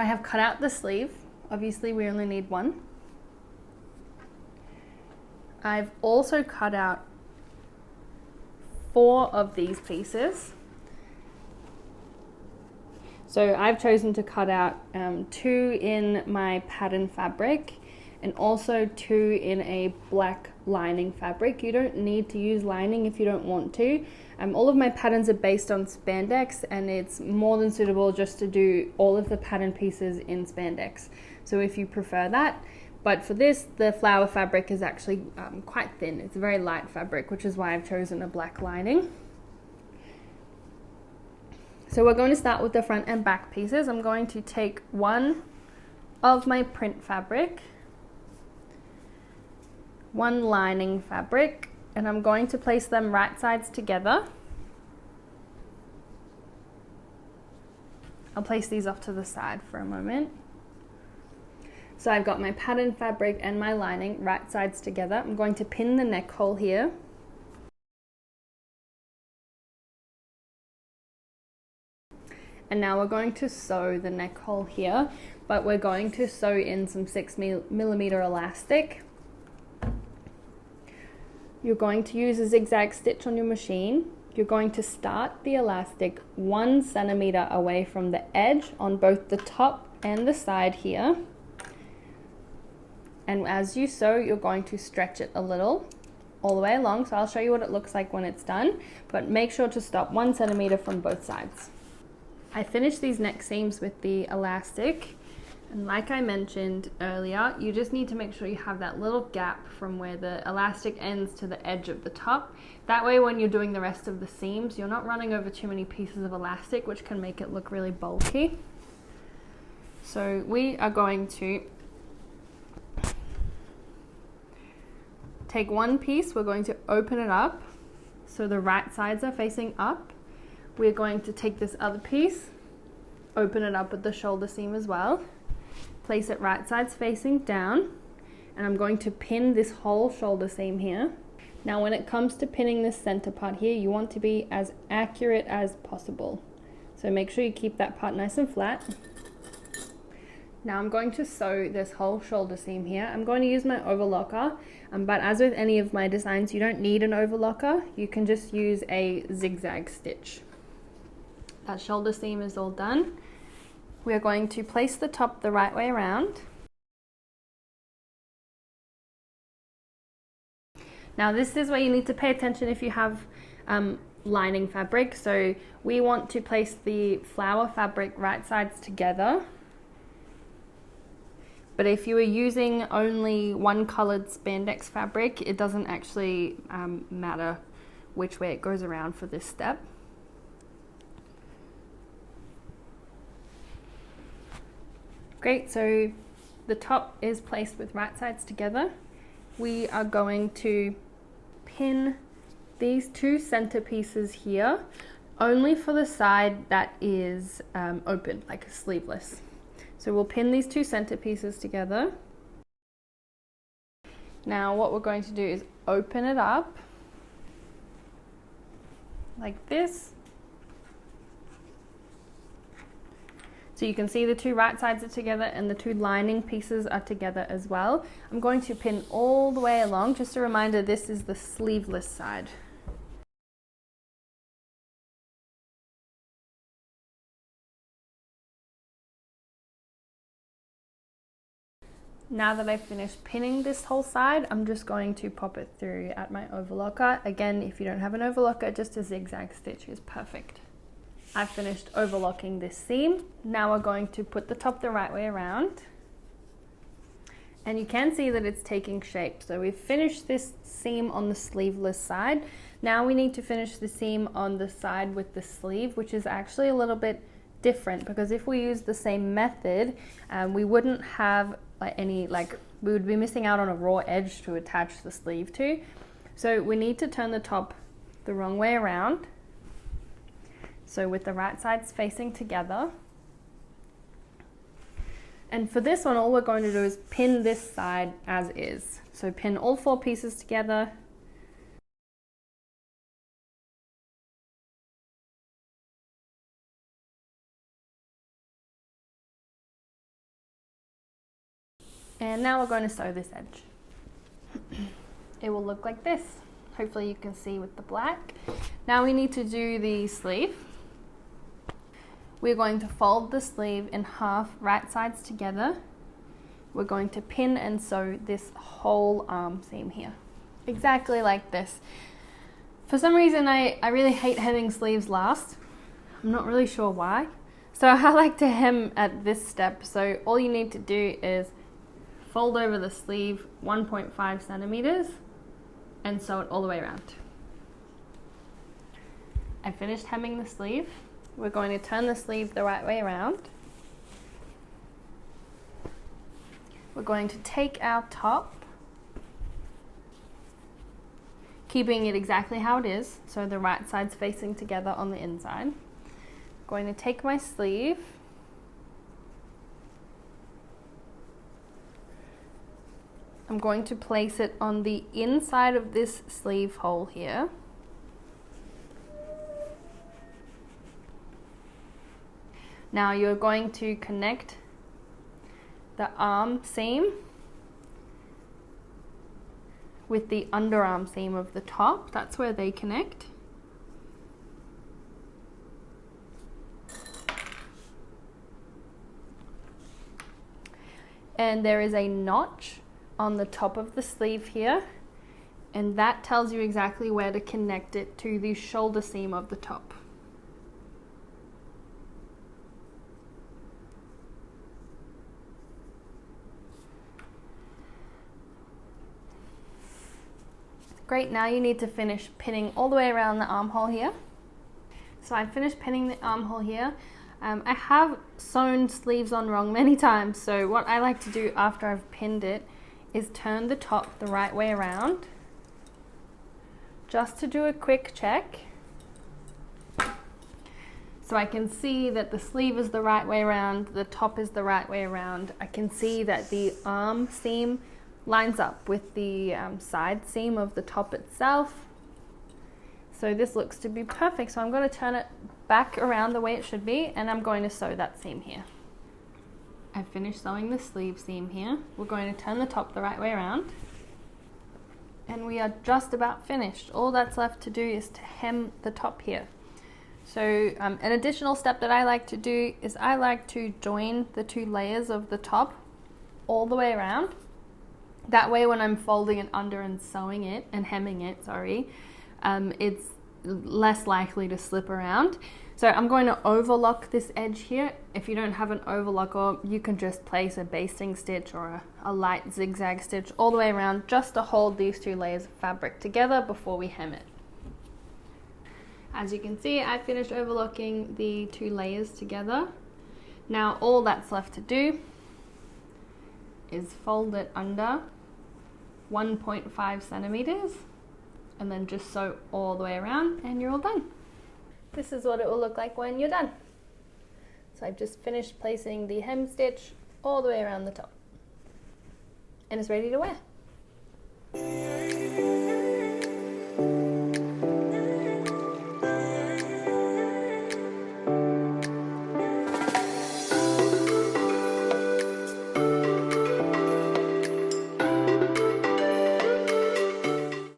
I have cut out the sleeve. Obviously we only need one. I've also cut out 4 of these pieces. So I've chosen to cut out 2 in my pattern fabric and also 2 in a black lining fabric. You don't need to use lining if you don't want to. All of my patterns are based on spandex, and it's more than suitable just to do all of the pattern pieces in spandex. So if you prefer that, but for this, the flower fabric is actually quite thin. It's a very light fabric, which is why I've chosen a black lining. So we're going to start with the front and back pieces. I'm going to take one of my print fabric, one lining fabric, and I'm going to place them right sides together. I'll place these off to the side for a moment. So I've got my pattern fabric and my lining right sides together. I'm going to pin the neck hole here. And now we're going to sew the neck hole here, but we're going to sew in some 6mm elastic. You're going to use a zigzag stitch on your machine. You're going to start the elastic 1 centimeter away from the edge on both the top and the side here. And as you sew, you're going to stretch it a little all the way along. So I'll show you what it looks like when it's done, but make sure to stop 1 centimeter from both sides. I finished these neck seams with the elastic, and like I mentioned earlier, you just need to make sure you have that little gap from where the elastic ends to the edge of the top. That way when you're doing the rest of the seams, you're not running over too many pieces of elastic, which can make it look really bulky. So we are going to take one piece, we're going to open it up so the right sides are facing up. We're going to take this other piece, open it up at the shoulder seam as well, place it right sides facing down, and I'm going to pin this whole shoulder seam here. Now when it comes to pinning this center part here, you want to be as accurate as possible. So make sure you keep that part nice and flat. Now I'm going to sew this whole shoulder seam here. I'm going to use my overlocker, but as with any of my designs, you don't need an overlocker. You can just use a zigzag stitch. That shoulder seam is all done. We are going to place the top the right way around. Now this is where you need to pay attention if you have lining fabric. So we want to place the flower fabric right sides together. But if you are using only one colored spandex fabric, it doesn't actually matter which way it goes around for this step. Great, so the top is placed with right sides together. We are going to pin these 2 center pieces here, only for the side that is open, like a sleeveless. So we'll pin these 2 center pieces together. Now what we're going to do is open it up like this. So you can see the 2 right sides are together and the 2 lining pieces are together as well. I'm going to pin all the way along. Just a reminder, this is the sleeveless side. Now that I've finished pinning this whole side, I'm just going to pop it through at my overlocker. Again, if you don't have an overlocker, just a zigzag stitch is perfect. I've finished overlocking this seam. Now we're going to put the top the right way around. And you can see that it's taking shape. So we've finished this seam on the sleeveless side. Now we need to finish the seam on the side with the sleeve, which is actually a little bit different, because if we use the same method, we wouldn't have we would be missing out on a raw edge to attach the sleeve to. So we need to turn the top the wrong way around. So with the right sides facing together. And for this one, all we're going to do is pin this side as is. So pin all 4 pieces together. And now we're going to sew this edge. It will look like this. Hopefully you can see with the black. Now we need to do the sleeve. We're going to fold the sleeve in half, right sides together. We're going to pin and sew this whole arm seam here. Exactly like this. For some reason I really hate hemming sleeves last. I'm not really sure why. So I like to hem at this step. So all you need to do is fold over the sleeve 1.5 centimeters and sew it all the way around. I finished hemming the sleeve. We're going to turn the sleeve the right way around. We're going to take our top, keeping it exactly how it is, so the right side's facing together on the inside. I'm going to take my sleeve, I'm going to place it on the inside of this sleeve hole here. Now you're going to connect the arm seam with the underarm seam of the top. That's where they connect. And there is a notch on the top of the sleeve here, and that tells you exactly where to connect it to the shoulder seam of the top. Great, now you need to finish pinning all the way around the armhole here. So I finished pinning the armhole here. I have sewn sleeves on wrong many times, so what I like to do after I've pinned it is turn the top the right way around, just to do a quick check. So I can see that the sleeve is the right way around, the top is the right way around. I can see that the arm seam lines up with the side seam of the top itself. So this looks to be perfect. So I'm going to turn it back around the way it should be, and I'm going to sew that seam here. I've finished sewing the sleeve seam here. We're going to turn the top the right way around, and we are just about finished. All that's left to do is to hem the top here. So an additional step that I like to do is I like to join the two layers of the top all the way around. That way when I'm folding it under and sewing it and hemming it, it's less likely to slip around. So I'm going to overlock this edge here. If you don't have an overlocker, you can just place a basting stitch or a light zigzag stitch all the way around just to hold these two layers of fabric together before we hem it. As you can see, I finished overlocking the two layers together. Now all that's left to do is fold it under 1.5 centimeters and then just sew all the way around, and you're all done. This is what it will look like when you're done. So I've just finished placing the hem stitch all the way around the top, and it's ready to wear.